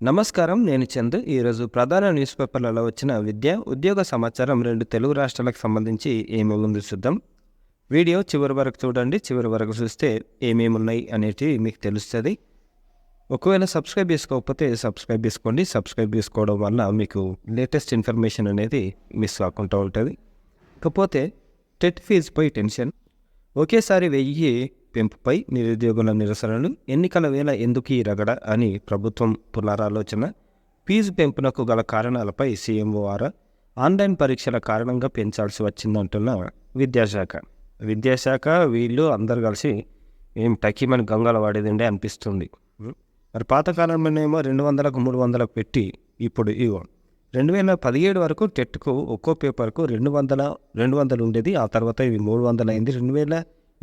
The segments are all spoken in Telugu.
నమస్కారం. నేను చందు. ఈరోజు ప్రధాన న్యూస్ పేపర్లలో వచ్చిన విద్య, ఉద్యోగ సమాచారం 2 తెలుగు రాష్ట్రాలకు సంబంధించి ఏమేముందో చూద్దాం. వీడియో చివరి వరకు చూడండి. చివరి వరకు చూస్తే ఏమేమున్నాయి అనేటివి మీకు తెలుస్తుంది. ఒకవేళ సబ్స్క్రైబ్ చేసుకోకపోతే సబ్స్క్రైబ్ చేసుకోండి. సబ్స్క్రైబ్ చేసుకోవడం వల్ల మీకు లేటెస్ట్ ఇన్ఫర్మేషన్ అనేది మిస్ కాకుండా ఉంటుంది. ఇకపోతే టెట్ ఫీజుపై టెన్షన్, ఒకేసారి 1000 పెంపుపై నిరుద్యోగుల నిరసనలు, ఎన్నికల వేళ ఎందుకు ఈ రగడ అని ప్రభుత్వం పునరాలోచన, ఫీజు పెంపునకు గల కారణాలపై సీఎంఓ ఆరా, ఆన్లైన్ పరీక్షల కారణంగా పెంచాల్సి వచ్చిందంటున్న విద్యాశాఖ వీళ్ళు అందరు కలిసి ఏం టకీమని గంగల వాడేదండే అనిపిస్తుంది. మరి పాతకాలంలోనేమో 200కు 300కు పెట్టి ఇప్పుడు ఇగో 2017 వరకు టెట్కు ఒక్కో పేపర్కు 200 ఉండేది. ఆ తర్వాత ఇవి 300 అయింది.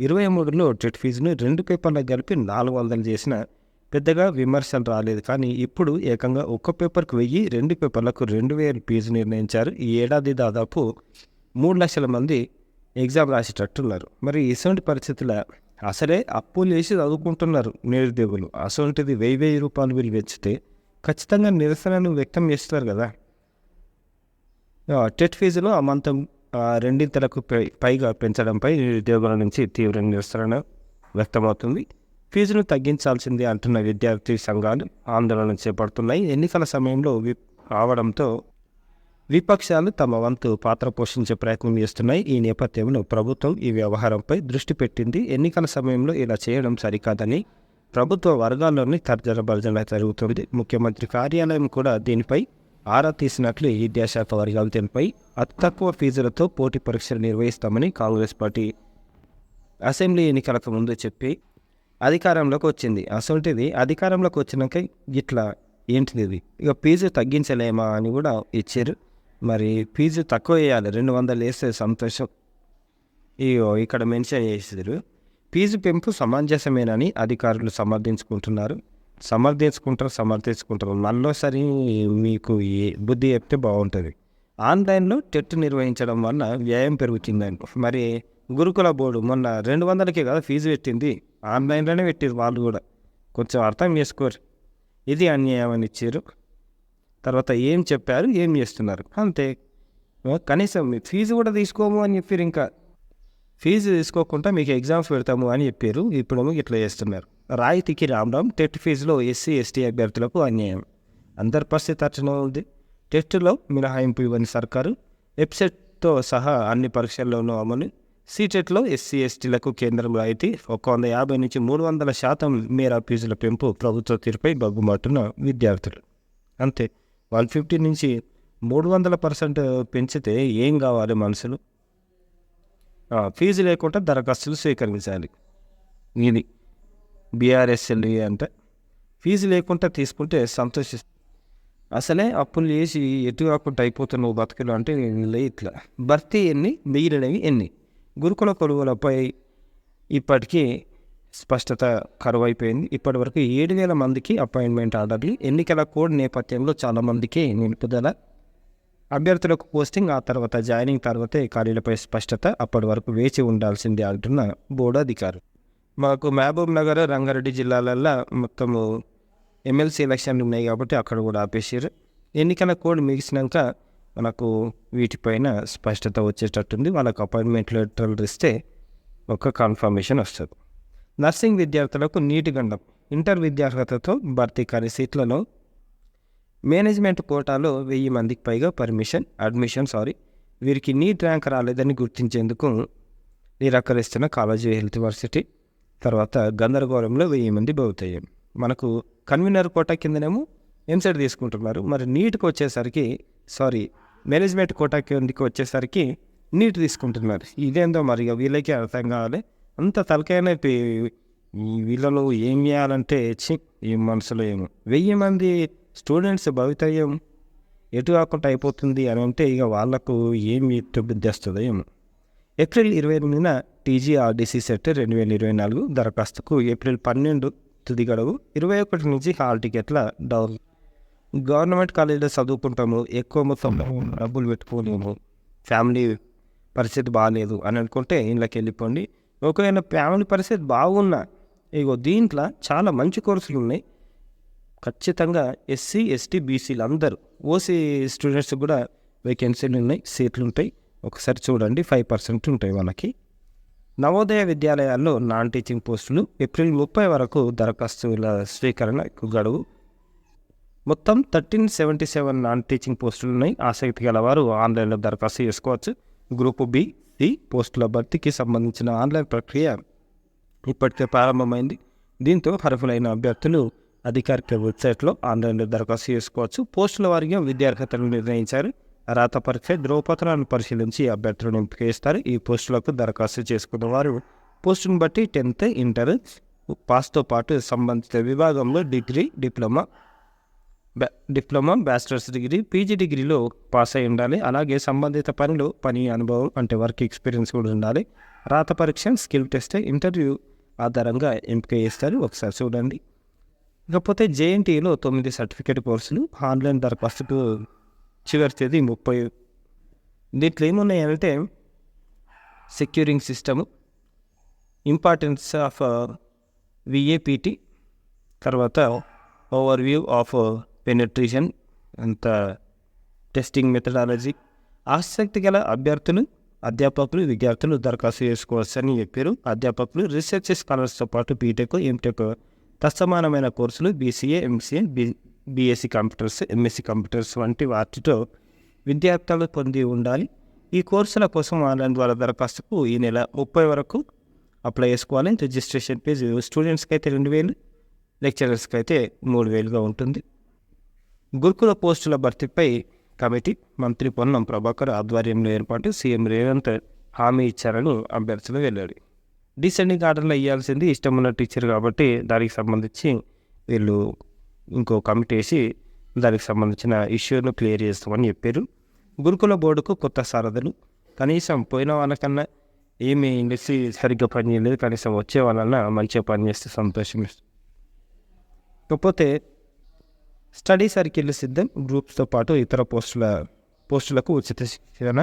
2023లో టెట్ ఫీజును 2 పేపర్లకు కలిపి 400 చేసిన పెద్దగా విమర్శలు రాలేదు. కానీ ఇప్పుడు ఏకంగా ఒక్క పేపర్కు 1000, 2 పేపర్లకు 2000 ఫీజు నిర్ణయించారు. ఈ ఏడాది దాదాపు 3 లక్షల మంది ఎగ్జామ్ రాసేటట్టున్నారు. మరి ఇటువంటి పరిస్థితుల అసలే అప్పులు చేసి చదువుకుంటున్నారు నిరుద్యోగులు. అసలుంటిది 1000 రూపాయలు వీళ్ళు పెంచితే ఖచ్చితంగా నిరసనను వ్యక్తం చేస్తారు కదా. టెట్ ఫీజులో అమాంతం రెండింతలకు పైగా పెంచడంపై నిరుద్యోగుల నుంచి తీవ్ర నిరసన వ్యక్తమవుతుంది. ఫీజును తగ్గించాల్సిందే అంటున్న విద్యార్థి సంఘాలు ఆందోళన చేపడుతున్నాయి. ఎన్నికల సమయంలో రావడంతో విపక్షాలు తమ వంతు పాత్ర పోషించే ప్రయత్నం చేస్తున్నాయి. ఈ నేపథ్యంలో ప్రభుత్వం ఈ వ్యవహారంపై దృష్టి పెట్టింది. ఎన్నికల సమయంలో ఇలా చేయడం సరికాదని ప్రభుత్వ వర్గాల్లోని తర్జన భర్జన జరుగుతుంది. ముఖ్యమంత్రి కార్యాలయం కూడా దీనిపై ఆరా తీసినట్లు విద్యాశాఖ వర్గాలు తెలిపాయి. అతి తక్కువ ఫీజులతో పోటీ పరీక్షలు నిర్వహిస్తామని కాంగ్రెస్ పార్టీ అసెంబ్లీ ఎన్నికలకు ముందు చెప్పి అధికారంలోకి వచ్చింది. అసలుంటిది అధికారంలోకి వచ్చినాక ఇట్లా ఏంటిది ఇది, ఇక ఫీజు తగ్గించలేమా అని కూడా ఇచ్చారు. మరి ఫీజు తక్కువ వేయాలి, 200 వేస్తే సంతోషం. ఇక్కడ మెన్షన్ చేసారు. ఫీజు పెంపు సమంజసమేనని అధికారులు సమర్థించుకుంటారు. మళ్ళీసారి మీకు ఈ బుద్ధి చెప్తే బాగుంటుంది. ఆన్లైన్లో టెట్ నిర్వహించడం వల్ల వ్యయం పెరుగుతుందండి. మరి గురుకుల బోర్డు మొన్న 200కే కదా ఫీజు పెట్టింది, ఆన్లైన్లోనే పెట్టారు. వాళ్ళు కూడా కొంచెం అర్థం చేసుకోరు. ఇది అన్యాయం అని ఇచ్చారు. తర్వాత ఏం చెప్పారు, ఏం చేస్తున్నారు అంతే. కనీసం ఫీజు కూడా తీసుకోము అని చెప్పారు. ఇంకా ఫీజు తీసుకోకుండా మీకు ఎగ్జామ్స్ పెడతాము అని చెప్పారు. ఇప్పుడు ఇట్లా చేస్తున్నారు. రాయితీకి రామ్ టెట్ ఫీజులో ఎస్సీ ఎస్టీ అభ్యర్థులకు అన్యాయం. అందరి పరిస్థితి అట్లనే ఉంది. టెట్లో మినహాయింపు ఇవ్వని సర్కారు, వెబ్సైట్తో సహా అన్ని పరీక్షల్లోనూ అమలు. సీటెట్లో ఎస్సీ ఎస్టీలకు కేంద్రం రాయితీ 150 నుంచి 300% మేర ఫీజుల పెంపు ప్రభుత్వ తీరుపై బగ్గుమాటున్న విద్యార్థులు. అంతే, 150 నుంచి 300% పెంచితే ఏం కావాలి మనుషులు. ఫీజు లేకుండా దరఖాస్తులు స్వీకరించాలి. ఇది బీఆర్ఎస్ఎల్ అంటే ఫీజు లేకుండా తీసుకుంటే సంతోషిస్తుంది. అసలే అప్పులు చేసి ఎటు కాకుండా అయిపోతున్నావు బతుకులు అంటే ఇట్లా భర్తీ ఎన్ని, మిగిలినవి ఎన్ని. గురుకుల కొలువులపై ఇప్పటికీ స్పష్టత కరువైపోయింది. ఇప్పటి వరకు 7,000 మందికి అపాయింట్మెంట్ ఆర్డర్లు. ఎన్నికల కోడ్ నేపథ్యంలో చాలామందికి నిలుపుదల, అభ్యర్థులకు పోస్టింగ్, ఆ తర్వాత జాయినింగ్, తర్వాతే ఖాళీలపై స్పష్టత. అప్పటి వరకు వేచి ఉండాల్సిందే అంటున్న బోర్డు అధికారులు. మాకు మహబూబ్ నగర్, రంగారెడ్డి జిల్లాలల్లో మొత్తము ఎమ్మెల్సీ ఎలక్షన్లు ఉన్నాయి కాబట్టి అక్కడ కూడా ఆపేసారు. ఎన్నికల కోడ్ ముగిసినాక మనకు వీటిపైన స్పష్టత వచ్చేటట్టుంది. వాళ్ళకు అపాయింట్మెంట్ లెటర్లు ఇస్తే ఒక కన్ఫర్మేషన్ వస్తుంది. నర్సింగ్ విద్యార్థులకు నీటి గండం. ఇంటర్ విద్యార్హతతో భర్తీ కాని సీట్లలో మేనేజ్మెంట్ కోటాలో 1000 మందికి పైగా అడ్మిషన్ వీరికి నీట్ ర్యాంక్ రాలేదని గుర్తించేందుకు నిరాకరిస్తున్న కాలేజీ హెల్త్ వర్సిటీ. తర్వాత గందరగోళంలో 1000 మంది బౌతయ్యాం. మనకు కన్వీనర్ కోటా కిందనేమో ఎంసెట్ తీసుకుంటున్నారు. మరి నీట్కి వచ్చేసరికి మేనేజ్మెంట్ కోటా కిందకి వచ్చేసరికి నీట్ తీసుకుంటున్నారు. ఇదేందో మరి వీళ్ళకి అర్థం కావాలి. అంత తలకైనా వీళ్ళలో ఏం చేయాలంటే ఈ మనసులో ఏమో 1000 మంది స్టూడెంట్స్ భవితవ్యం ఎటు కాకుండా అయిపోతుంది అని అంటే ఇక వాళ్ళకు ఏమి బుద్ధి వస్తుందో ఏమో. ఏప్రిల్ 28న టీజీఆర్డీసీ సెట్ 2024 దరఖాస్తుకు ఏప్రిల్ 12 తుది గడువు. 21 నుంచి హాల్ టికెట్ల డౌన్. గవర్నమెంట్ కాలేజీలో చదువుకుంటాము, ఎక్కువ మొత్తం డబ్బులు పెట్టుకోలేము, ఫ్యామిలీ పరిస్థితి బాగాలేదు అని అనుకుంటే ఇంట్లోకి వెళ్ళిపోండి. ఒకవేళ ఫ్యామిలీ పరిస్థితి బాగున్నా ఇగో దీంట్లో చాలా మంచి కోర్సులు ఉన్నాయి. ఖచ్చితంగా ఎస్సీ ఎస్టీ బీసీలు అందరూ ఓసీ స్టూడెంట్స్ కూడా వేకెన్సీలు ఉన్నాయి, సీట్లు ఉంటాయి. ఒకసారి చూడండి, 5% ఉంటాయి వాళ్ళకి. నవోదయ విద్యాలయాల్లో నాన్ టీచింగ్ పోస్టులు ఏప్రిల్ 30 వరకు దరఖాస్తుల స్వీకరణ గడువు. మొత్తం 1377 నాన్ టీచింగ్ పోస్టులు ఉన్నాయి. ఆసక్తి గలవారు ఆన్లైన్లో దరఖాస్తు చేసుకోవచ్చు. గ్రూపు బి, సి పోస్టుల భర్తీకి సంబంధించిన ఆన్లైన్ ప్రక్రియ ఇప్పటికే ప్రారంభమైంది. దీంతో అర్హులైన అభ్యర్థులు అధికారిక వెబ్సైట్లో ఆన్లైన్లో దరఖాస్తు చేసుకోవచ్చు. పోస్టుల వారీగా విద్యార్హతలను నిర్ణయించారు. రాత పరీక్ష ధ్రువపత్రాలను పరిశీలించి అభ్యర్థులను ఎంపిక చేస్తారు. ఈ పోస్టులకు దరఖాస్తు చేసుకున్న వారు పోస్టును బట్టి 10th, ఇంటర్ పాస్తో పాటు సంబంధిత విభాగంలో degree, diploma, bachelors degree, PG డిగ్రీలో పాస్ అయి ఉండాలి. అలాగే సంబంధిత పని అనుభవం అంటే వర్క్ ఎక్స్పీరియన్స్ కూడా ఉండాలి. రాత పరీక్ష, స్కిల్ టెస్ట్, ఇంటర్వ్యూ ఆధారంగా ఎంపిక చేస్తారు. ఒకసారి చూడండి. ఇకపోతే జేఎన్టీలో 9 సర్టిఫికేట్ కోర్సులు. ఆన్లైన్ దరఖాస్తుకు చివరి తేదీ 30. దీంట్లో ఏమున్నాయంటే సెక్యూరింగ్ సిస్టము, ఇంపార్టెన్స్ ఆఫ్ విఏపిటి, తర్వాత ఓవర్వ్యూ ఆఫ్ పెనిట్రేషన్ అంత టెస్టింగ్ మెథడాలజీ. ఆసక్తి గల అభ్యర్థులు, అధ్యాపకులు, విద్యార్థులు దరఖాస్తు చేసుకోవచ్చని చెప్పారు. అధ్యాపకులు రీసెర్చ్ స్కాలర్స్తో పాటు బీటెక్, ఎంటెక్ తత్సమానమైన కోర్సులు, BCA, MCA, BSc computers, MSc computers వంటి వాటితో విద్యార్థులు పొంది ఉండాలి. ఈ కోర్సుల కోసం ఆన్లైన్ ద్వారా దరఖాస్తుకు ఈ నెల 30 వరకు అప్లై చేసుకోవాలి. రిజిస్ట్రేషన్ ఫీజు స్టూడెంట్స్కి అయితే 2000, లెక్చరర్స్కి అయితే 3000గా ఉంటుంది. గురుకుల పోస్టుల భర్తీపై కమిటీ మంత్రి పొన్నం ప్రభాకర్ ఆధ్వర్యంలో ఏర్పాటు. సీఎం రేవంత్ హామీ ఇచ్చారని అభ్యర్థులు వెళ్ళాడు. డిసెండింగ్ ఆర్డర్లో ఇవ్వాల్సింది ఇష్టం ఉన్న టీచర్ కాబట్టి దానికి సంబంధించి వీళ్ళు ఇంకో కమిటీ వేసి దానికి సంబంధించిన ఇష్యూను క్లియర్ చేస్తామని చెప్పారు. గురుకుల బోర్డుకు కొత్త సారథులు. కనీసం పోయిన వాళ్ళకన్నా ఏమీ ఇండస్ట్రీ సరిగ్గా పనిచేయలేదు, కనీసం వచ్చే వాళ్ళన్నా మంచిగా పనిచేస్తే సంతోషం. కాకపోతే స్టడీ సర్కిల్ సిద్ధం. గ్రూప్స్తో పాటు ఇతర పోస్టులకు ఉచిత శిక్షణ,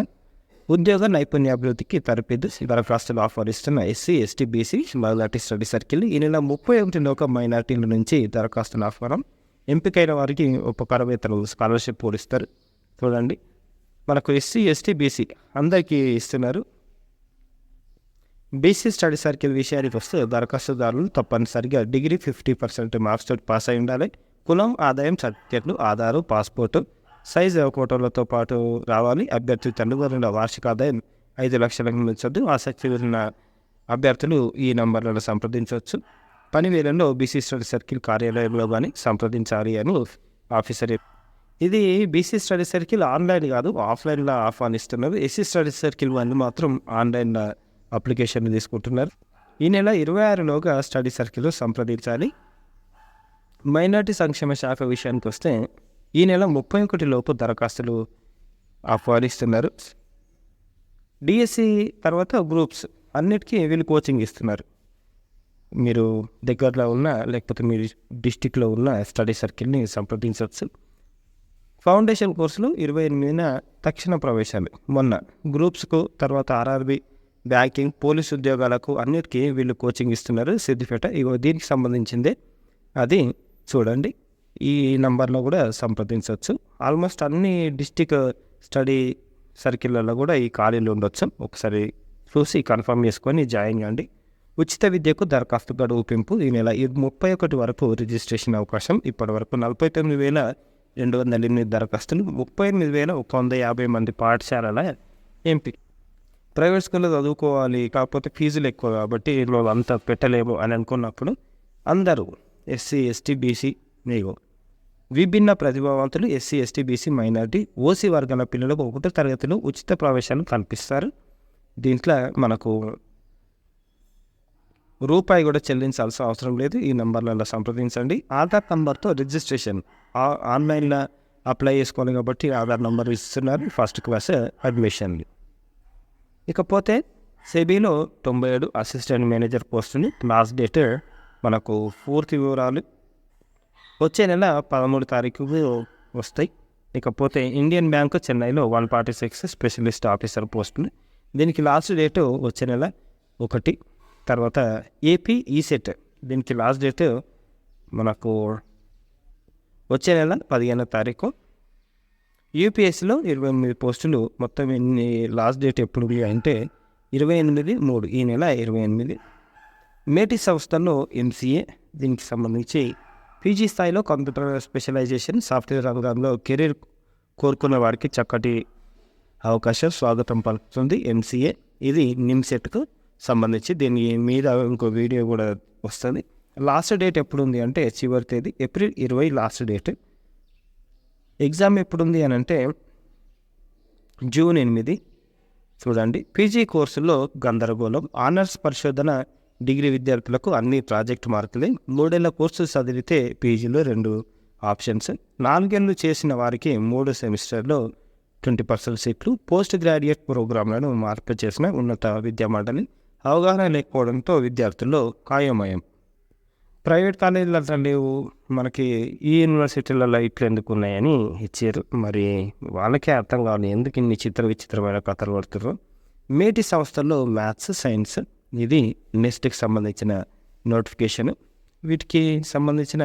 ఉద్యోగ నైపుణ్యాభివృద్ధికి తరపేదు దరఖాస్తులు ఆహ్వానిస్తున్న SC ST BC minority study circle. ఈ నెల 31 మైనార్టీల నుంచి దరఖాస్తుల ఆహ్వానం. ఎంపికైన వారికి ఉపకారవేతలు స్కాలర్షిప్ కూడా ఇస్తారు. చూడండి, మనకు ఎస్సీ ఎస్టీ బీసీ అందరికీ ఇస్తున్నారు. బీసీ స్టడీ సర్కిల్ విషయానికి వస్తే దరఖాస్తుదారులు తప్పనిసరిగా డిగ్రీ 50% మార్క్స్ తోటి పాస్ అయి ఉండాలి. కులం, ఆదాయం సర్టిఫికెట్లు, ఆధారు, పాస్పోర్టు సైజు ఫోటోలతో పాటు రావాలి. అభ్యర్థి తల్లిదండ్రుల వార్షిక ఆదాయం 5 లక్షల మించొద్దు. ఆసక్తి ఉన్న అభ్యర్థులు ఈ నంబర్లను సంప్రదించవచ్చు. పని వేళల్లో బీసీ స్టడీ సర్కిల్ కార్యాలయంలో కానీ సంప్రదించాలి అని ఆఫీసర్. ఇది బీసీ స్టడీ సర్కిల్ ఆన్లైన్ కాదు, ఆఫ్లైన్లో ఆహ్వానిస్తున్నారు. ఎస్సీ స్టడీ సర్కిల్ వాళ్ళు మాత్రం ఆన్లైన్లో అప్లికేషన్ తీసుకుంటున్నారు. ఈ నెల 26లోగా స్టడీ సర్కిల్ సంప్రదించాలి. మైనార్టీ సంక్షేమ శాఖ విషయానికి వస్తే ఈ నెల 31లోపు దరఖాస్తులు ఆహ్వానిస్తున్నారు. డిఎస్సి తర్వాత గ్రూప్స్ అన్నిటికీ వీళ్ళు కోచింగ్ ఇస్తున్నారు. మీరు దగ్గరలో ఉన్న లేకపోతే మీ డిస్టిక్లో ఉన్న స్టడీ సర్కిల్ని సంప్రదించవచ్చు. ఫౌండేషన్ కోర్సులు 28న తక్షణ ప్రవేశాలు. మొన్న గ్రూప్స్కు, తర్వాత ఆర్ఆర్బి, బ్యాంకింగ్, పోలీసు ఉద్యోగాలకు అన్నిటికీ వీళ్ళు కోచింగ్ ఇస్తున్నారు. సిద్దిపేట దీనికి సంబంధించిందే అది చూడండి. ఈ నంబర్లో కూడా సంప్రదించవచ్చు. ఆల్మోస్ట్ అన్ని డిస్టిక్ స్టడీ సర్కిళ్ళలో కూడా ఈ ఖాళీలు ఉండొచ్చు. ఒకసారి చూసి కన్ఫర్మ్ చేసుకొని జాయిన్ కండి. ఉచిత విద్యకు దరఖాస్తు గడువు పెంపు. ఈ నెల 31 వరకు రిజిస్ట్రేషన్ అవకాశం. ఇప్పటి వరకు 49,208 దరఖాస్తులు, 38,150 మంది పాఠశాలల ఎంపిక. ప్రైవేట్ స్కూల్లో చదువుకోవాలి కాకపోతే ఫీజులు ఎక్కువ కాబట్టి ఇందులో అంతా పెట్టలేము అని అనుకున్నప్పుడు అందరూ ఎస్సీ ఎస్టీ బీసీ విభిన్న ప్రతిభావంతులు SC ST BC minority OC వర్గాల పిల్లలకు 1వ తరగతిలో ఉచిత ప్రవేశాలు కల్పిస్తారు. దీంట్లో మనకు రూపాయి కూడా చెల్లించాల్సిన అవసరం లేదు. ఈ నంబర్లలో సంప్రదించండి. ఆధార్ నంబర్తో రిజిస్ట్రేషన్ ఆన్లైన్లో అప్లై చేసుకోవాలి కాబట్టి ఆధార్ నంబర్ ఇస్తున్నారు. ఫస్ట్ క్లాస్ అడ్మిషన్లు. ఇకపోతే సెబీలో 97 అసిస్టెంట్ మేనేజర్ పోస్టుని లాస్ట్ డేట్ మనకు పూర్తి వివరాలు వచ్చే నెల 13 తారీఖు వస్తాయి. ఇకపోతే ఇండియన్ బ్యాంకు చెన్నైలో 146 స్పెషలిస్ట్ ఆఫీసర్ పోస్టులు. దీనికి లాస్ట్ డేటు వచ్చే నెల 1. తర్వాత ఏపీ ఈసెట్ దీనికి లాస్ట్ డేట్ మనకు వచ్చే నెల 15వ తారీఖు. యూపీఎస్సీలో 28 పోస్టులు. మొత్తం ఎన్ని లాస్ట్ డేట్ ఎప్పుడు అంటే 28/3 ఈ నెల 28. మేటి సంస్థల్లో ఎంసీఏ దీనికి సంబంధించి పీజీ స్థాయిలో కంప్యూటర్ స్పెషలైజేషన్ సాఫ్ట్వేర్ రంగంలో కెరీర్ కోరుకున్న వారికి చక్కటి అవకాశం స్వాగతం పలుకుతుంది ఎంసీఏ. ఇది నిమ్సెట్కు సంబంధించి దీని మీద ఇంకో వీడియో కూడా వస్తుంది. లాస్ట్ డేట్ ఎప్పుడు ఉంది అంటే చివరి తేదీ ఏప్రిల్ 20 లాస్ట్ డేట్. ఎగ్జామ్ ఎప్పుడుంది అని అంటే జూన్ 8. చూడండి, పీజీ కోర్సుల్లో గందరగోళం. ఆనర్స్ పరిశోధన డిగ్రీ విద్యార్థులకు అన్ని ప్రాజెక్ట్ మార్కులే. 3 ఏళ్ల కోర్సు చదివితే పీజీలో 2 ఆప్షన్స్. 4 ఏళ్ళు చేసిన వారికి 3 సెమిస్టర్లో 20% సీట్లు. పోస్ట్ గ్రాడ్యుయేట్ ప్రోగ్రాంలను మార్పు చేసిన ఉన్నత విద్యా మండలి అవగాహన లేకపోవడంతో విద్యార్థుల్లో ఖాయమయం. ప్రైవేట్ కాలేజీలు అట్లా లేవు, మనకి ఈ యూనివర్సిటీలలో ఇట్లా ఎందుకు ఉన్నాయని ఇచ్చారు. మరి వాళ్ళకే అర్థం కావాలి ఎందుకు ఇన్ని విచిత్రమైన కథలు పడుతుర్రు. మేటి సంస్థల్లో మ్యాథ్స్, సైన్స్ ఇది నెక్స్ట్కి సంబంధించిన నోటిఫికేషన్. వీటికి సంబంధించిన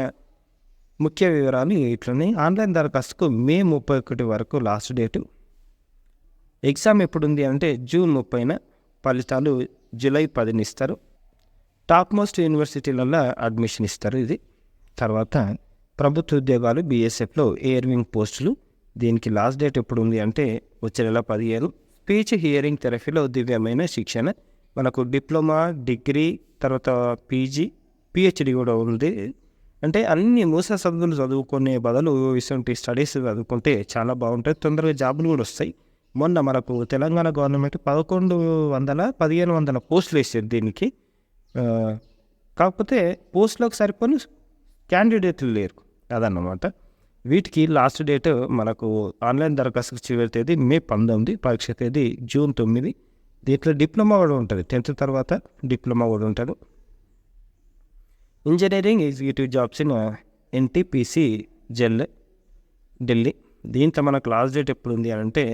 ముఖ్య వివరాలు ఇట్లనే. ఆన్లైన్ దరఖాస్తుకు మే 31 వరకు లాస్ట్ డేటు. ఎగ్జామ్ ఎప్పుడుంది అంటే జూన్ 30. ఫలితాలు జూలై 10 ఇస్తారు. టాప్ మోస్ట్ యూనివర్సిటీలలో అడ్మిషన్ ఇస్తారు. ఇది తర్వాత ప్రభుత్వ ఉద్యోగాలు బీఎస్ఎఫ్లో ఎయిర్ వింగ్ పోస్టులు. దీనికి లాస్ట్ డేట్ ఎప్పుడు ఉంది అంటే వచ్చే నెల 15. స్పీచ్ హియరింగ్ థెరపీలో దివ్యమైన శిక్షణ. మనకు డిప్లొమా, డిగ్రీ, తర్వాత పీజీ, పిహెచ్డి కూడా ఉంది. అంటే అన్ని మూస చదువులు చదువుకునే బదులు ఇటువంటి స్టడీస్ చదువుకుంటే చాలా బాగుంటుంది, తొందరగా జాబులు కూడా వస్తాయి. మొన్న మనకు తెలంగాణ గవర్నమెంట్ 1100-1500 పోస్టులు వేసారు దీనికి. కాకపోతే పోస్టులకు సరిపోని క్యాండిడేట్లు లేరు, అదన్నమాట. వీటికి లాస్ట్ డేట్ మనకు ఆన్లైన్ దరఖాస్తుకు చివరి తేదీ మే 19, పరీక్ష తేదీ జూన్ 9. దీంట్లో డిప్లొమా కూడా ఉంటుంది, 10th తర్వాత డిప్లొమా కూడా ఉంటుంది. Engineering executive jobs in NTPC Delhi. దీంట్లో మనకు లాస్ట్ డేట్ ఎప్పుడు ఉంది అని అంటే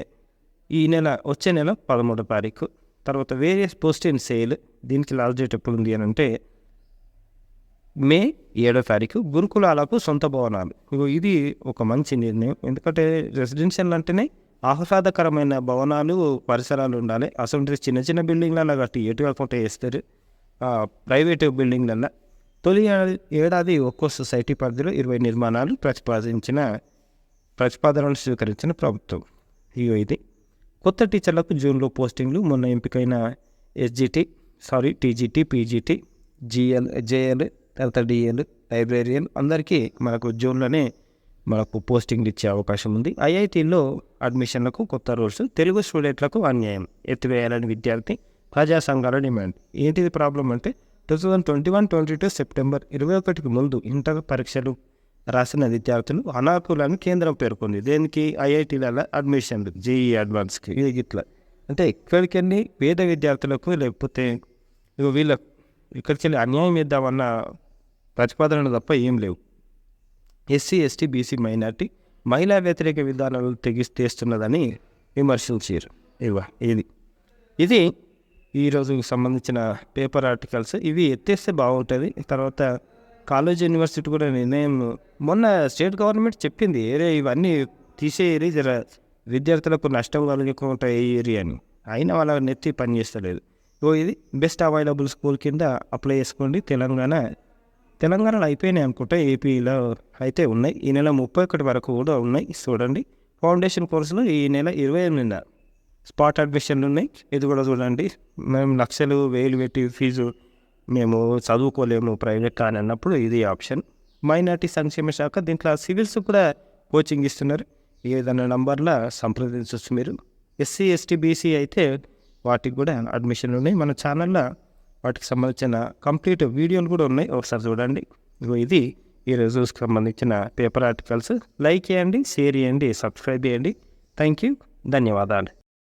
వచ్చే నెల 13వ తారీఖు. తర్వాత వేరియస్ పోస్ట్ ఇన్ సేల్. దీనికి లాస్ట్ డేట్ ఎప్పుడు ఉంది అని అంటే మే 7వ తారీఖు. గురుకులాలకు సొంత భవనాలు. ఇది ఒక మంచి నిర్ణయం, ఎందుకంటే రెసిడెన్షియల్ అంటేనే ఆహ్లాదకరమైన భవనాలు, పరిసరాలు ఉండాలి. అసలు చిన్న చిన్న బిల్డింగ్లలో కట్టి ఎటు కాకుండా వేస్తారు ప్రైవేటు బిల్డింగ్లలో. తొలి ఏడాది ఒక్కో సొసైటీ పరిధిలో 20 నిర్మాణాలు ప్రతిపాదనలు స్వీకరించిన ప్రభుత్వం. ఇది కొత్త టీచర్లకు జూన్లో పోస్టింగ్లు. మొన్న ఎంపికైన టీజీటీ, పీజీటీ, జేఎల్, తర్వాత డిఎల్, లైబ్రేరియన్ అందరికీ మనకు జూన్లోనే మనకు పోస్టింగ్లు ఇచ్చే అవకాశం ఉంది. ఐఐటీలో అడ్మిషన్లకు కొత్త రూల్స్. తెలుగు స్టూడెంట్లకు అన్యాయం ఎత్తివేయాలని విద్యార్థి ప్రజా సంఘాల డిమాండ్. ఏంటిది ప్రాబ్లం అంటే 2021-22 సెప్టెంబర్ 21కి ముందు ఇంటర్ పరీక్షలు రాసిన విద్యార్థులు అనార్కులను కేంద్రం పేర్కొంది. దేనికి? ఐఐటీలలో అడ్మిషన్లు, జేఈ అడ్వాన్స్కి. ఇది ఇట్లా అంటే ఇక్కడికి వెళ్ళి పేద విద్యార్థులకు లేకపోతే వీళ్ళకు ఇక్కడికి వెళ్ళి అన్యాయం ఇద్దామన్న ప్రతిపాదనలు తప్ప ఏం లేవు. ఎస్సీ, ఎస్టీ, బీసీ, మైనార్టీ మహిళా వ్యతిరేక విధానాలు తెస్తున్నదని విమర్శించారు. ఇది ఈరోజుకు సంబంధించిన పేపర్ ఆర్టికల్స్. ఇవి ఎత్తేస్తే బాగుంటుంది. తర్వాత కాలేజ్ యూనివర్సిటీ కూడా నిర్ణయం మొన్న స్టేట్ గవర్నమెంట్ చెప్పింది, ఇవన్నీ తీసేయరి, జర విద్యార్థులకు నష్టం కలగకుండా ఏరియా అని. అయినా వాళ్ళ నెత్తి పని చేస్తలేదు. ఇది బెస్ట్ అవైలబుల్ స్కూల్ కింద అప్లై చేసుకోండి. తెలంగాణలో అయిపోయినాయి అనుకుంటా, ఏపీలో అయితే ఉన్నాయి. ఈ నెల 31 వరకు కూడా ఉన్నాయి. చూడండి, ఫౌండేషన్ కోర్సులో ఈ నెల 28 స్పాట్ అడ్మిషన్లు ఉన్నాయి. ఇది కూడా చూడండి. మేము లక్షలు వేలు పెట్టి ఫీజు మేము చదువుకోలేము ప్రైవేట్ అని అన్నప్పుడు ఇది ఆప్షన్. మైనార్టీ సంక్షేమ శాఖ దీంట్లో సివిల్స్ కూడా కోచింగ్ ఇస్తున్నారు. ఏదైనా నంబర్లో సంప్రదించవచ్చు మీరు. ఎస్సీ, ఎస్టీ, బీసీ అయితే వాటికి కూడా అడ్మిషన్లు ఉన్నాయి. మన ఛానల్లో వాటికి సంబంధించిన కంప్లీట్ వీడియోలు కూడా ఉన్నాయి, ఒకసారి చూడండి. ఇది ఈరోజు సంబంధించిన పేపర్ ఆర్టికల్స్. లైక్ చేయండి, షేర్ చేయండి, సబ్స్క్రైబ్ చేయండి. థ్యాంక్ యూ, ధన్యవాదాలు.